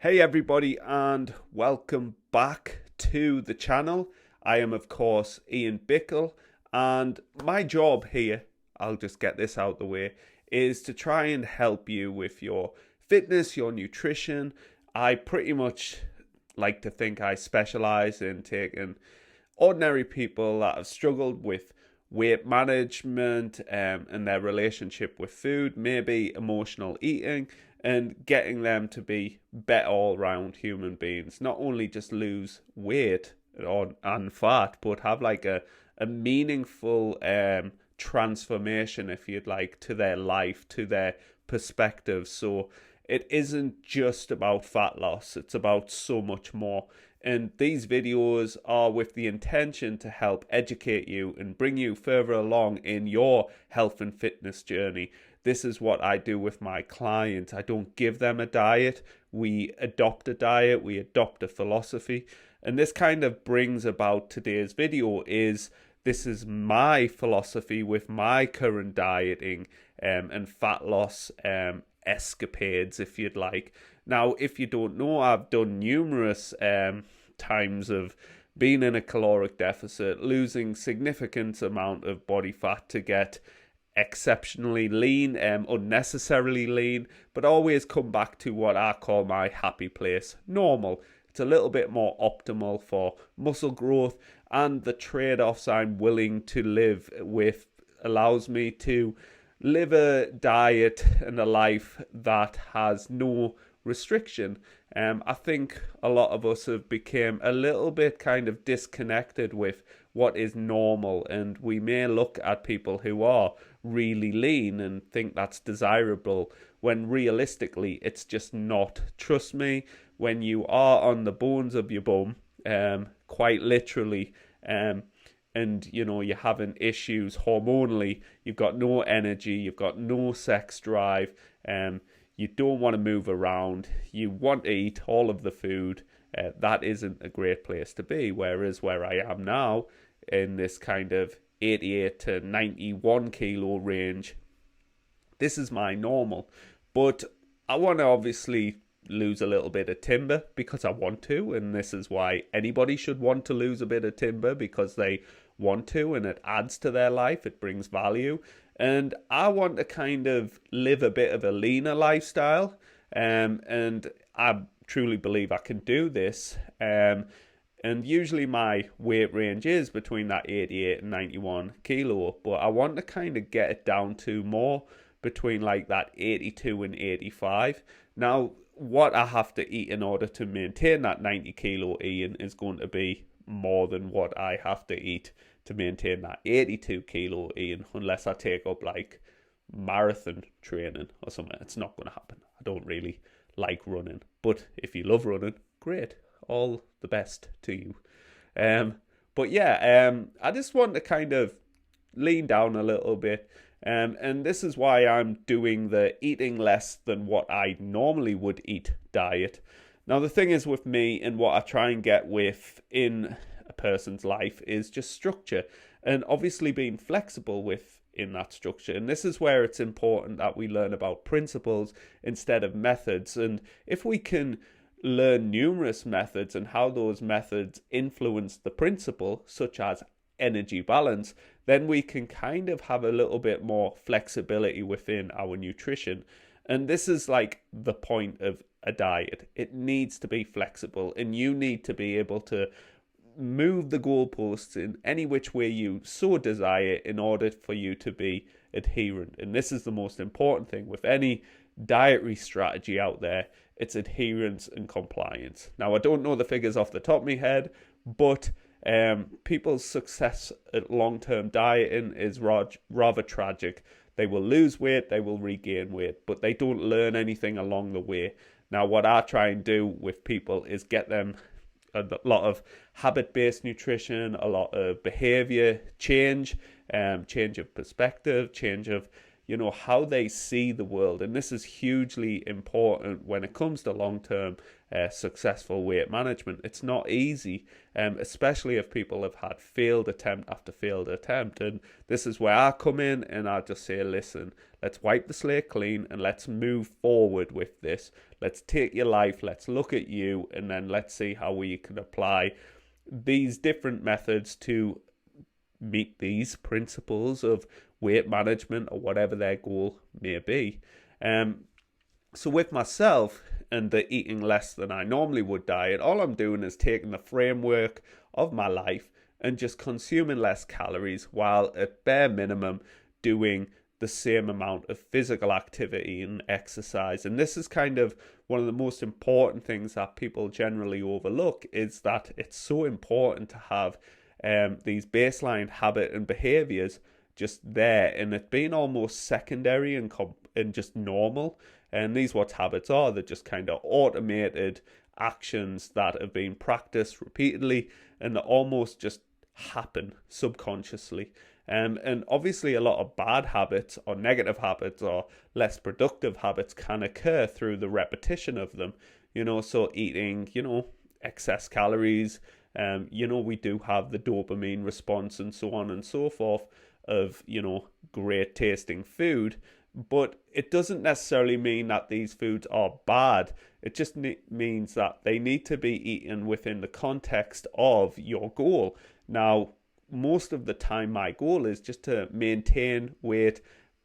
Hey everybody, and welcome back to the channel. I am of course Ian Bickle, and my job here, I'll just get this out the way, is to try and help you with your fitness, your nutrition. I pretty much like to think I specialize in taking ordinary people that have struggled with weight management and their relationship with food, maybe emotional eating, and getting them to be better all-round human beings. Not only just lose weight and fat, but have like a meaningful transformation, if you'd like, to their life, to their perspective. So it isn't just about fat loss, it's about so much more. And these videos are with the intention to help educate you and bring you further along in your health and fitness journey. This is what I do with my clients. I don't give them a diet. We adopt a diet. We adopt a philosophy. And this kind of brings about today's video is this is my philosophy with my current dieting and fat loss escapades, if you'd like. Now, if you don't know, I've done numerous times of being in a caloric deficit, losing significant amount of body fat to get exceptionally lean, unnecessarily lean, but always come back to what I call my happy place, normal. It's a little bit more optimal for muscle growth, and the trade-offs I'm willing to live with allows me to live a diet and a life that has no restriction. I think a lot of us have become a little bit kind of disconnected with what is normal, and we may look at people who are really lean and think that's desirable when realistically it's just not. Trust me, when you are on the bones of your bum, quite literally, and you're having issues hormonally, you've got no energy, you've got no sex drive, you don't want to move around, you want to eat all of the food, that isn't a great place to be. Whereas where I am now, in this kind of 88 to 91 kilo range, this is my normal. But I want to obviously lose a little bit of timber because I want to, and this is why anybody should want to lose a bit of timber, because they want to and it adds to their life, it brings value. And I want to kind of live a bit of a leaner lifestyle, and I truly believe I can do this. And usually my weight range is between that 88 and 91 kilo, but I want to kind of get it down to more between like that 82 and 85. Now, what I have to eat in order to maintain that 90 kilo Ian is going to be more than what I have to eat to maintain that 82 kilo Ian, unless I take up like marathon training or something. It's not going to happen. I don't really like running, but if you love running, great. All the best to you. But yeah, I just want to kind of lean down a little bit. And this is why I'm doing the eating less than what I normally would eat diet. Now, the thing is with me, and what I try and get with in a person's life, is just structure, and obviously being flexible in that structure. And this is where it's important that we learn about principles instead of methods. And if we can learn numerous methods and how those methods influence the principle, such as energy balance, then we can kind of have a little bit more flexibility within our nutrition. And this is like the point of a diet. It needs to be flexible, and you need to be able to move the goalposts in any which way you so desire in order for you to be adherent. And this is the most important thing with any dietary strategy out there. It's adherence and compliance. Now, I don't know the figures off the top of my head, but people's success at long-term dieting is rather tragic. They will lose weight, they will regain weight, but they don't learn anything along the way. Now, what I try and do with people is get them a lot of habit-based nutrition, a lot of behavior change, change of perspective, change of how they see the world. And this is hugely important when it comes to long-term successful weight management. It's not easy, especially if people have had failed attempt after failed attempt. And this is where I come in and I just say, listen, let's wipe the slate clean and let's move forward with this. Let's take your life, let's look at you, and then let's see how we can apply these different methods to meet these principles of weight management or whatever their goal may be. So with myself and the eating less than I normally would diet, all I'm doing is taking the framework of my life and just consuming less calories while at bare minimum doing the same amount of physical activity and exercise. And this is kind of one of the most important things that people generally overlook, is that it's so important to have these baseline habit and behaviors just there, and it being almost secondary and just normal. And these what habits are. They're just kind of automated actions that have been practiced repeatedly, and they almost just happen subconsciously. And obviously a lot of bad habits or negative habits or less productive habits can occur through the repetition of them. So eating, excess calories, we do have the dopamine response and so on and so forth of, great tasting food. But it doesn't necessarily mean that these foods are bad. It just means that they need to be eaten within the context of your goal. Now, most of the time, my goal is just to maintain weight,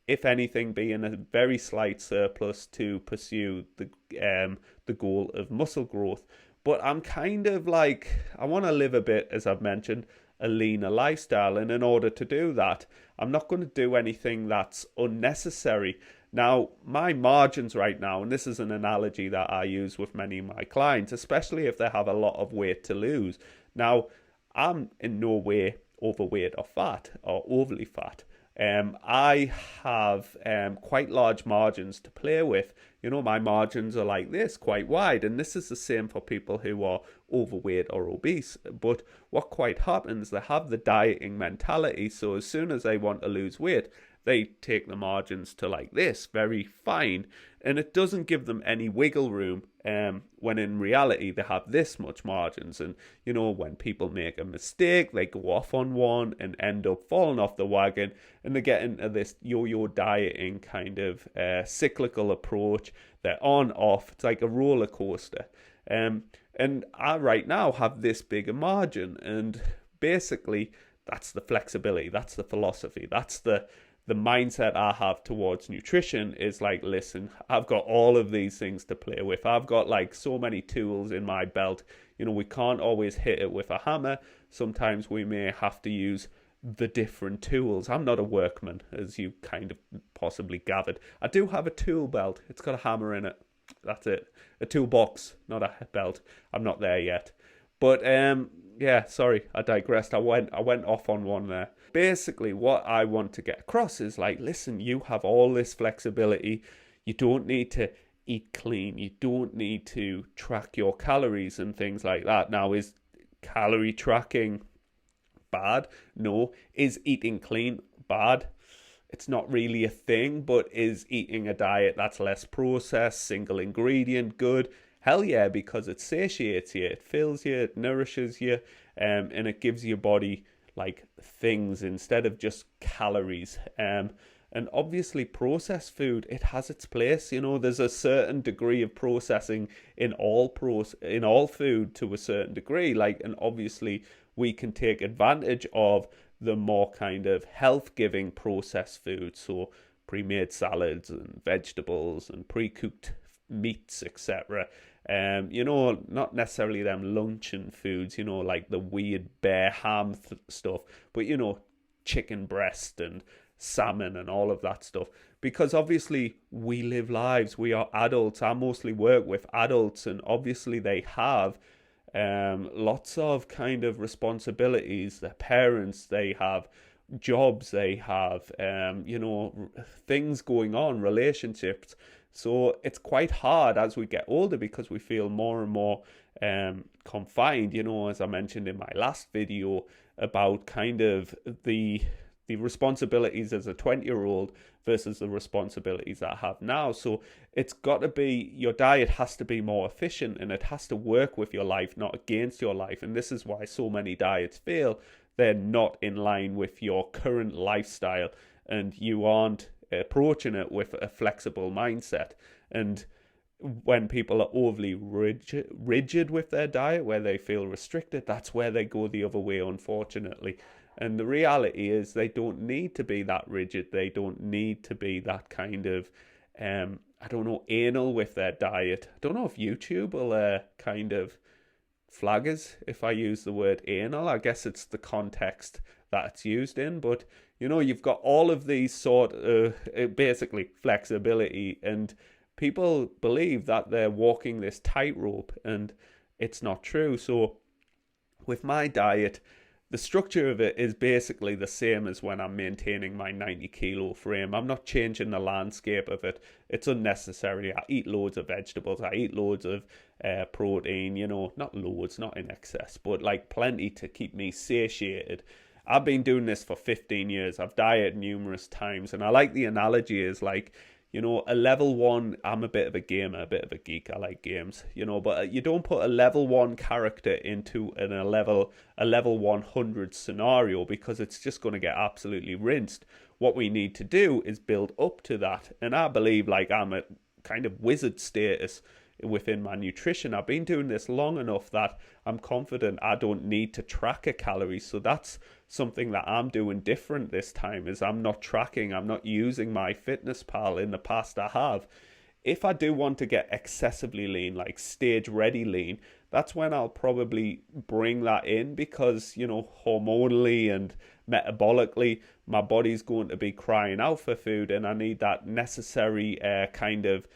if anything, be in a very slight surplus to pursue the goal of muscle growth. But I'm kind of like, I want to live a bit, as I've mentioned, a leaner lifestyle. And in order to do that, I'm not going to do anything that's unnecessary. Now, my margins right now, and this is an analogy that I use with many of my clients, especially if they have a lot of weight to lose. Now, I'm in no way overweight or fat or overly fat. I have quite large margins to play with. My margins are like this, quite wide, and this is the same for people who are overweight or obese. But what quite happens, they have the dieting mentality, so as soon as they want to lose weight, they take the margins to like this, very fine, and it doesn't give them any wiggle room, when in reality they have this much margins. And when people make a mistake, they go off on one and end up falling off the wagon, and they get into this yo-yo dieting kind of cyclical approach. They're on, off, it's like a roller coaster. And I right now have this bigger margin, and basically that's the flexibility, that's the philosophy, that's the mindset I have towards nutrition. Is like, listen, I've got all of these things to play with. I've got like so many tools in my belt. We can't always hit it with a hammer. Sometimes we may have to use the different tools. I'm not a workman, as you kind of possibly gathered. I do have a tool belt. It's got a hammer in it. That's it. A toolbox, not a belt. I'm not there yet. But yeah, sorry, I digressed. I went off on one there. Basically, what I want to get across is like, listen, you have all this flexibility. You don't need to eat clean. You don't need to track your calories and things like that. Now, is calorie tracking bad? No. Is eating clean bad? It's not really a thing. But is eating a diet that's less processed, single ingredient good? Hell yeah, because it satiates you, it fills you, it nourishes you, and it gives your body like things instead of just calories. And obviously processed food, it has its place. There's a certain degree of processing in all food to a certain degree. And obviously we can take advantage of the more kind of health-giving processed food. So pre-made salads and vegetables and pre-cooked meats, etc. Not necessarily them luncheon foods, like the weird bear ham stuff, but chicken breast and salmon and all of that stuff. Because obviously we live lives, we are adults. I mostly work with adults, and obviously they have lots of kind of responsibilities. They're parents, they have jobs, they have things going on, relationships. So it's quite hard as we get older, because we feel more and more confined, as I mentioned in my last video about kind of the the responsibilities as a 20-year-old versus the responsibilities that I have now. So it's got to be, your diet has to be more efficient, and it has to work with your life, not against your life. And this is why so many diets fail. They're not in line with your current lifestyle, and you aren't approaching it with a flexible mindset. And when people are overly rigid with their diet, where they feel restricted, that's where they go the other way, unfortunately. And the reality is they don't need to be that rigid. They don't need to be that kind of, anal with their diet. I don't know if YouTube will kind of flag us if I use the word anal. I guess it's the context that it's used in. But, you've got all of these sort of, basically, flexibility, and people believe that they're walking this tightrope, and it's not true. So with my diet, the structure of it is basically the same as when I'm maintaining my 90 kilo frame. I'm not changing the landscape of it. It's unnecessary. I eat loads of vegetables. I eat loads of protein, not loads, not in excess, but like plenty to keep me satiated. I've been doing this for 15 years. I've dieted numerous times, and I like the analogy is like, a level 1, I'm a bit of a gamer, a bit of a geek. I like games, but you don't put a level 1 character into a level 100 scenario, because it's just going to get absolutely rinsed. What we need to do is build up to that. And I believe like I'm a kind of wizard status within my nutrition. I've been doing this long enough that I'm confident I don't need to track a calorie. So that's something that I'm doing different this time, is I'm not tracking, I'm not using my fitness pal. In the past I have. If I do want to get excessively lean, like stage ready lean, that's when I'll probably bring that in, because, hormonally and metabolically, my body's going to be crying out for food, and I need that necessary kind of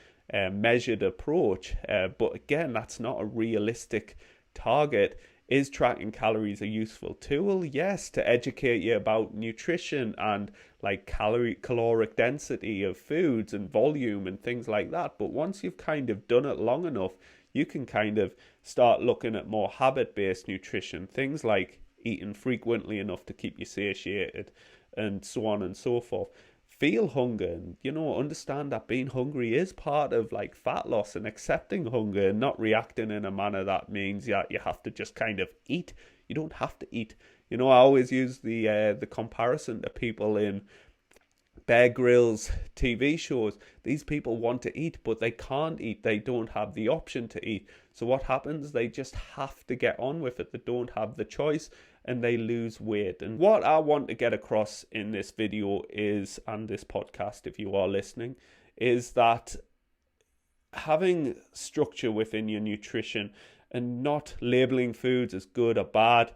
measured approach. But again, that's not a realistic target. Is tracking calories a useful tool? Yes, to educate you about nutrition and like caloric density of foods and volume and things like that. But once you've kind of done it long enough, you can kind of start looking at more habit-based nutrition, things like eating frequently enough to keep you satiated, and so on and so forth. Feel hunger, and understand that being hungry is part of like fat loss, and accepting hunger and not reacting in a manner that means that you have to just kind of eat. You don't have to eat. I always use the comparison to people in Bear Grylls TV shows. These people want to eat, but they can't eat. They don't have the option to eat. So what happens? They just have to get on with it. They don't have the choice, and they lose weight. And what I want to get across in this video is, and this podcast, if you are listening, is that having structure within your nutrition and not labeling foods as good or bad,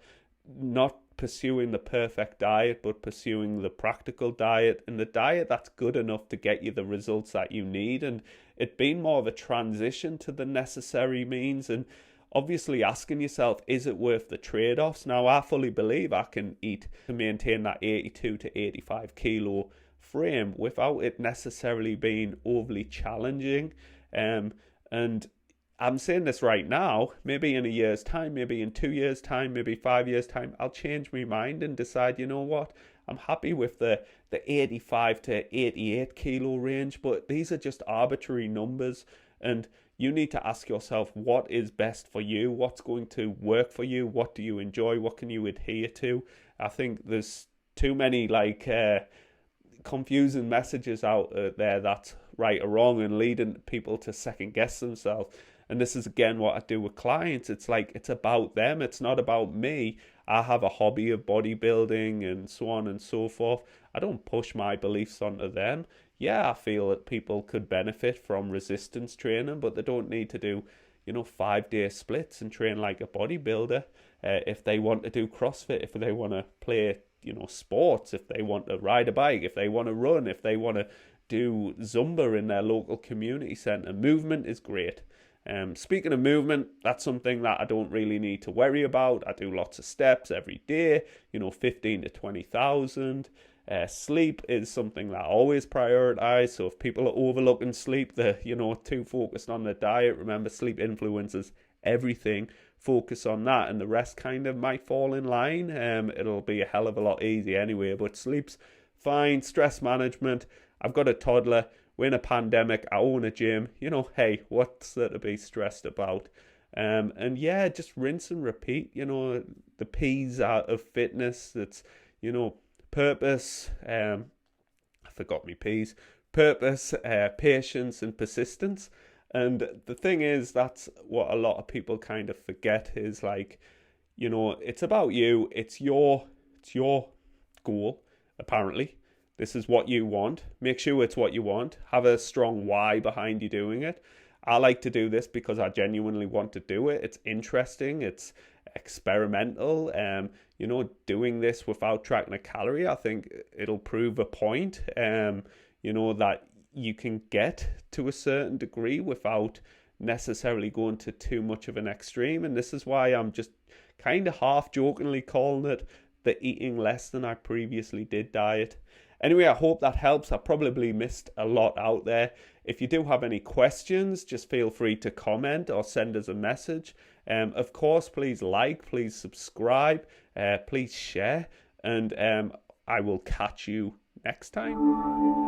not pursuing the perfect diet, but pursuing the practical diet, and the diet that's good enough to get you the results that you need, and it being more of a transition to the necessary means. And obviously asking yourself, is it worth the trade-offs? Now, I fully believe I can eat to maintain that 82 to 85 kilo frame without it necessarily being overly challenging. And I'm saying this right now, maybe in a year's time, maybe in 2 years' time, maybe 5 years' time, I'll change my mind and decide, you know what, I'm happy with the 85 to 88 kilo range, but these are just arbitrary numbers, and you need to ask yourself what is best for you, what's going to work for you, what do you enjoy, what can you adhere to. I think there's too many confusing messages out there that's right or wrong, and leading people to second guess themselves. And this is again what I do with clients. It's like, it's about them, it's not about me. I have a hobby of bodybuilding and so on and so forth. I don't push my beliefs onto them. Yeah, I feel that people could benefit from resistance training, but they don't need to do 5-day splits and train like a bodybuilder. If they want to do CrossFit, if they want to play sports, if they want to ride a bike, if they want to run, if they want to do Zumba in their local community centre, movement is great. Speaking of movement, that's something that I don't really need to worry about. I do lots of steps every day, 15 to 20,000. Sleep is something that I always prioritize. So if people are overlooking sleep, they're too focused on their diet. Remember, sleep influences everything. Focus on that, and the rest kind of might fall in line. It'll be a hell of a lot easier anyway. But sleep's fine. Stress management. I've got a toddler. We're in a pandemic. I own a gym. Hey, what's there to be stressed about? And yeah, just rinse and repeat. The P's of fitness. That's purpose. I forgot me P's. Purpose, patience, and persistence. And the thing is, that's what a lot of people kind of forget is like, it's about you. It's your goal. Apparently, this is what you want. Make sure it's what you want. Have a strong why behind you doing it. I like to do this because I genuinely want to do it. It's interesting. It's experimental. Doing this without tracking a calorie, I think it'll prove a point. That you can get to a certain degree without necessarily going to too much of an extreme. And this is why I'm just kind of half jokingly calling it the eating less than I previously did diet. Anyway, I hope that helps. I probably missed a lot out there. If you do have any questions, just feel free to comment or send us a message. Of course, please please subscribe, please share, and I will catch you next time.